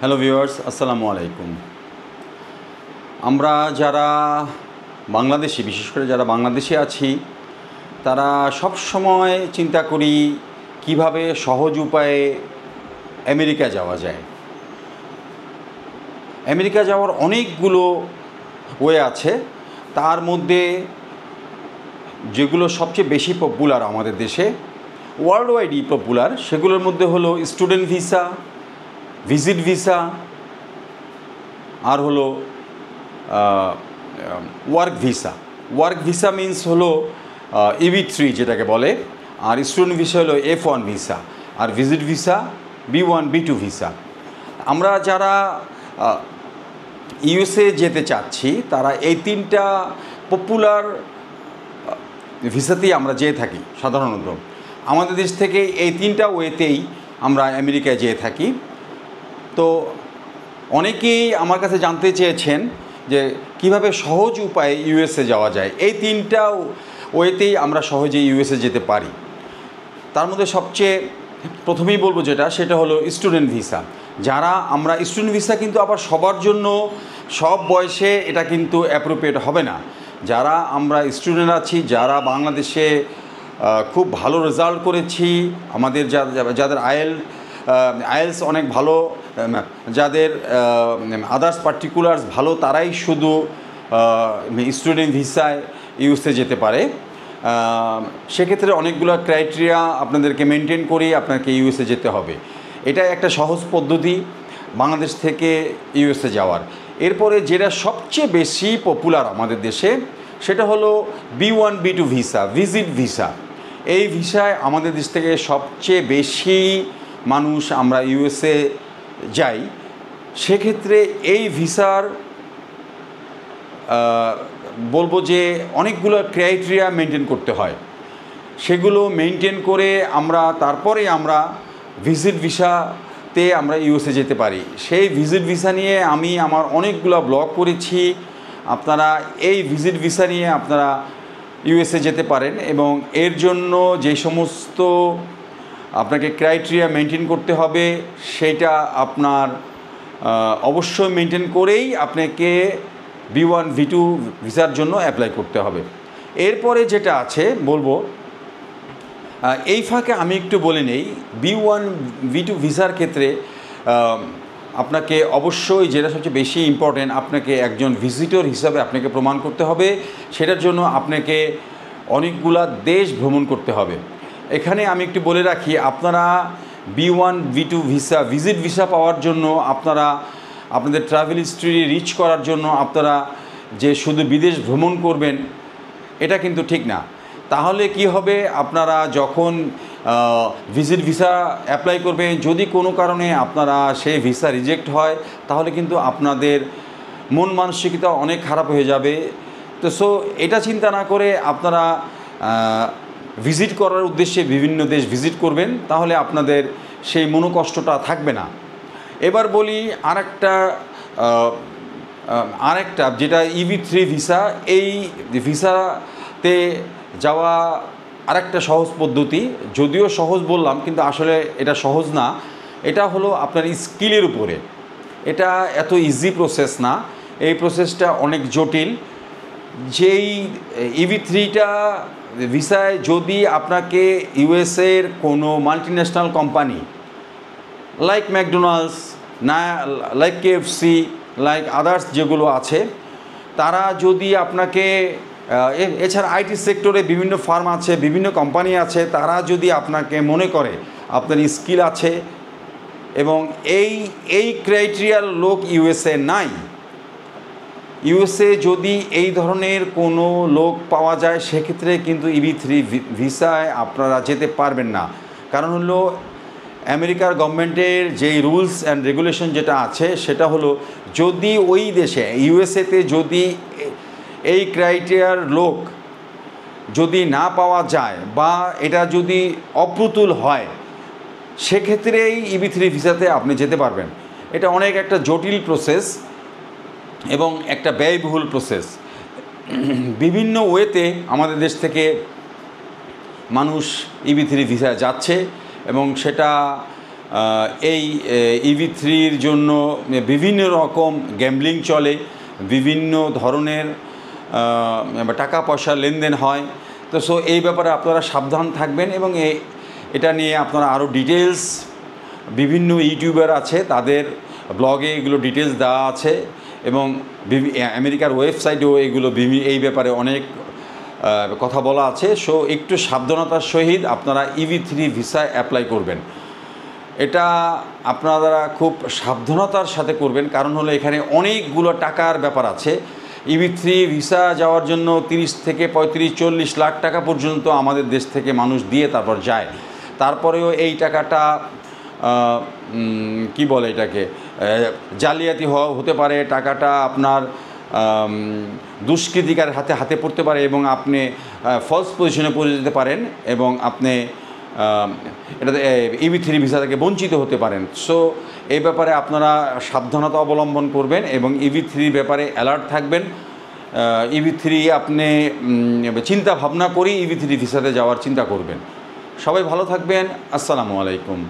Hello viewers, আসসালামু আলাইকুম। আমরা যারা বাংলাদেশি, বিশেষ করে যারা বাংলাদেশে আছি, তারা সব সময় চিন্তা করি কিভাবে সহজ উপায়ে আমেরিকা যাওয়া যায়। আমেরিকা যাওয়ার অনেকগুলো ওয়ে আছে, তার মধ্যে যেগুলো সবচেয়ে বেশি পপুলার আমাদের দেশে, ওয়ার্ল্ড ওয়াইডই পপুলার, সেগুলোর মধ্যে হলো স্টুডেন্ট ভিসা, ভিজিট ভিসা, আর হলো work visa. Work visa means হলো EB3 যেটাকে বলে, আর স্টুডেন্ট ভিসা হলো F1 ভিসা, আর visit visa B1 B2 visa. আমরা যারা USA যেতে চাচ্ছি তারা এই তিনটা পপুলার ভিসাতেই আমরা যেয়ে থাকি। সাধারণত আমাদের দেশ থেকে এই তিনটা ওয়েতেই আমরা আমেরিকায় যেয়ে থাকি। তো অনেকেই আমার কাছে জানতে চেয়েছেন যে কিভাবে সহজ উপায়ে USA যাওয়া যায়। এই তিনটা ওয়েতেই আমরা সহজে USA যেতে পারি। তার মধ্যে সবচেয়ে প্রথমেই বলবো সেটা হলো স্টুডেন্ট ভিসা। যারা আমরা স্টুডেন্ট ভিসা কিন্তু আবার সবার জন্য সব বয়সে এটা কিন্তু অ্যাপ্রোপ্রিয়েট হবে না। যারা আমরা স্টুডেন্ট আছি, যারা বাংলাদেশে খুব ভালো রেজাল্ট করেছি, আমাদের যাদের আইএলস অনেক ভালো, যাদের আদার্স পার্টিকুলার্স ভালো, তারাই শুধু স্টুডেন্ট ভিসায় USA যেতে পারে। সেক্ষেত্রে অনেকগুলো ক্রাইটেরিয়া আপনাদেরকে মেনটেন করেই আপনাকে USA যেতে হবে। এটা একটা সহজ পদ্ধতি বাংলাদেশ থেকে USA যাওয়ার। এরপরে যেটা সবচেয়ে বেশি পপুলার আমাদের দেশে, সেটা হলো B1 B2 visa, visit visa. এই ভিসায় আমাদের দেশ থেকে সবচেয়ে বেশি মানুষ আমরা USA যাই। সেক্ষেত্রে এই ভিসার বলবো যে অনেকগুলো ক্রাইটেরিয়া মেনটেন করতে হয়। সেগুলো মেনটেন করে তারপরে আমরা ভিজিট ভিসাতে আমরা USA যেতে পারি। সেই ভিজিট ভিসা নিয়ে আমি আমার অনেকগুলো ব্লগ করেছি। আপনারা এই ভিজিট ভিসা নিয়ে আপনারা USA যেতে পারেন, এবং এর জন্য যে সমস্ত আপনাকে ক্রাইটেরিয়া মেনটেন করতে হবে সেইটা আপনার অবশ্যই মেনটেন করেই আপনাকে B1 B2 ভিসার জন্য অ্যাপ্লাই করতে হবে। এরপরে যেটা আছে বলবো, এই ফাঁকে আমি একটু বলে নেই, B1 B2 ভিসার ক্ষেত্রে আপনাকে অবশ্যই যেটা সবচেয়ে বেশি ইম্পর্টেন্ট, আপনাকে একজন ভিজিটর হিসাবে আপনাকে প্রমাণ করতে হবে। সেটার জন্য আপনাকে অনেকগুলা দেশ ভ্রমণ করতে হবে। এখানে আমি একটু বলে রাখি, আপনারা B1 B2 visa, visit visa পাওয়ার জন্য আপনাদের ট্রাভেল হিস্ট্রি রিচ করার জন্য আপনারা যে শুধু বিদেশ ভ্রমণ করবেন, এটা কিন্তু ঠিক না। তাহলে কি হবে, আপনারা যখন ভিজিট ভিসা অ্যাপ্লাই করবেন, যদি কোনো কারণে আপনারা সেই ভিসা রিজেক্ট হয়, তাহলে কিন্তু আপনাদের মন মানসিকতা অনেক খারাপ হয়ে যাবে। তো এটা চিন্তা না করে আপনারা ভিজিট করার উদ্দেশ্যে বিভিন্ন দেশ ভিজিট করবেন, তাহলে আপনাদের সেই মনোকষ্টটা থাকবে না। এবার বলি আরেকটা যেটা EB3 ভিসা। এই ভিসাতে যাওয়া আরেকটা সহজ পদ্ধতি, যদিও সহজ বললাম কিন্তু আসলে এটা সহজ না। এটা হলো আপনার স্কিলের উপরে। এটা এত ইজি প্রসেস না, এই প্রসেসটা অনেক জটিল। যেই EB3টা ভিসায় যদি আপনাকে USA-র কোনো multinational company like McDonald's, like KFC, like others যেগুলো আছে, তারা যদি আপনাকে এছাড়া IT সেক্টরে বিভিন্ন ফার্ম আছে, বিভিন্ন কোম্পানি আছে, তারা যদি আপনাকে মনে করে আপনার স্কিল আছে এবং এই ক্রাইটেরিয়ার লোক USA নাই, USA যদি এই ধরনের কোনো লোক পাওয়া যায়, সেক্ষেত্রে কিন্তু EB3 ভিসায় আপনারা যেতে পারবেন না। কারণ হলো আমেরিকার গভর্নমেন্টের যেই রুলস অ্যান্ড রেগুলেশন যেটা আছে, সেটা হলো যদি ওই দেশে USA-তে যদি এই ক্রাইটেরিয়ার লোক যদি না পাওয়া যায় বা এটা যদি অপ্রতুল হয়, সেক্ষেত্রেই EB3 ভিসাতে আপনি যেতে পারবেন। এটা অনেক একটা জটিল প্রসেস এবং একটা ব্যয়বহুল প্রসেস। বিভিন্ন ওয়েতে আমাদের দেশ থেকে মানুষ EB3 ভিসায় যাচ্ছে এবং সেটা এই EB3-র জন্য বিভিন্ন রকম গ্যাম্বলিং চলে, বিভিন্ন ধরনের টাকা পয়সা লেনদেন হয়। তো এই ব্যাপারে আপনারা সাবধান থাকবেন এবং এটা নিয়ে আপনারা আরও ডিটেলস বিভিন্ন ইউটিউবার আছে, তাদের ব্লগে এগুলো ডিটেলস দেওয়া আছে এবং আমেরিকার ওয়েবসাইটেও এগুলো এই ব্যাপারে অনেক কথা বলা আছে। একটু সাবধানতার সহিত আপনারা EB3 ভিসা অ্যাপ্লাই করবেন। এটা আপনারা খুব সাবধানতার সাথে করবেন, কারণ হলো এখানে অনেকগুলো টাকার ব্যাপার আছে। EB3 ভিসা যাওয়ার জন্য 30 থেকে 35-40 লাখ টাকা পর্যন্ত আমাদের দেশ থেকে মানুষ দিয়ে তারপর যায়। তারপরেও এই টাকাটা কি বলে এটাকে জালিয়াতি হতে পারে, টাকাটা আপনার দুষ্কৃতিকার হাতে পড়তে পারে এবং আপনি ফলস পজিশনে পড়ে যেতে পারেন এবং আপনি এটাতে EB3 ভিসা থেকে বঞ্চিত হতে পারেন। এই ব্যাপারে আপনারা সাবধানতা অবলম্বন করবেন এবং EB3 ব্যাপারে অ্যালার্ট থাকবেন। EB3 আপনি চিন্তা ভাবনা করেই EB3 ভিসাতে যাওয়ার চিন্তা করবেন। সবাই ভালো থাকবেন। আসসালামু আলাইকুম।